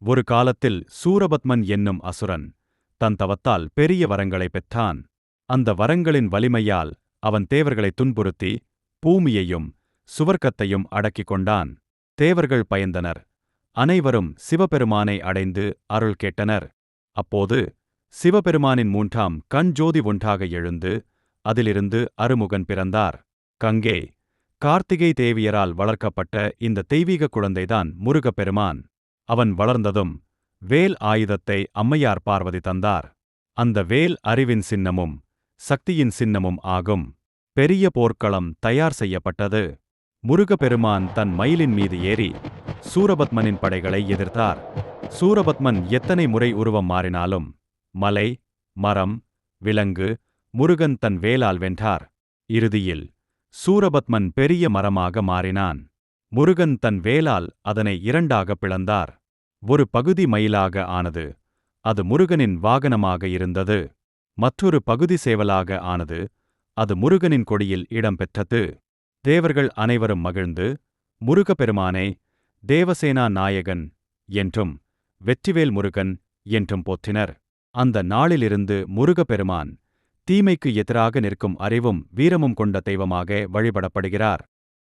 ஒரு காலத்தில் சூரபத்மன் என்னும் அசுரன் தன் தவத்தால் பெரிய வரங்களைப் பெற்றான். அந்த வரங்களின் வலிமையால் அவன் தேவர்களை துன்புறுத்தி பூமியையும் சுவர்க்கத்தையும் அடக்கிக் கொண்டான். தேவர்கள் பயந்தனர். அனைவரும் சிவபெருமானை அடைந்து அருள் கேட்டனர். அப்போது சிவபெருமானின் மூன்றாம் கண் ஜோதி ஒன்றாக எழுந்து அதிலிருந்து அருமுகன் பிறந்தார். கங்கே, கார்த்திகை தேவியரால் வளர்க்கப்பட்ட இந்த தெய்வீக குழந்தைதான் முருகப்பெருமான். அவன் வளர்ந்ததும் வேல் ஆயுதத்தை அம்மையார் பார்வதி தந்தார். அந்த வேல் அறிவின் சின்னமும் சக்தியின் சின்னமும் ஆகும். பெரிய போர்க்களம் தயார் செய்யப்பட்டது. முருகப்பெருமான் தன் மயிலின் மீது ஏறி சூரபத்மனின் படைகளை எதிர்த்தார். சூரபத்மன் எத்தனை முறை உருவம் மாறினாலும் மலை, மரம், விலங்கு, முருகன் தன் வேலால் வென்றார். இறுதியில் சூரபத்மன் பெரிய மரமாக மாறினான். முருகன் தன் வேலால் அதனை இரண்டாக பிளந்தார். ஒரு பகுதி மயிலாக ஆனது. அது முருகனின் வாகனமாக இருந்தது. மற்றொரு பகுதி சேவலாக ஆனது. அது முருகனின் கொடியில் இடம்பெற்றது. தேவர்கள் அனைவரும் மகிழ்ந்து முருகப்பெருமானை தேவசேனா நாயகன் என்றும் வெற்றிவேல் முருகன் என்றும் போற்றினர். அந்த நாளிலிருந்து முருகப்பெருமான் தீமைக்கு எதிராக நிற்கும் அறிவும் வீரமும் கொண்ட தெய்வமாக வழிபடப்படுகிறார்.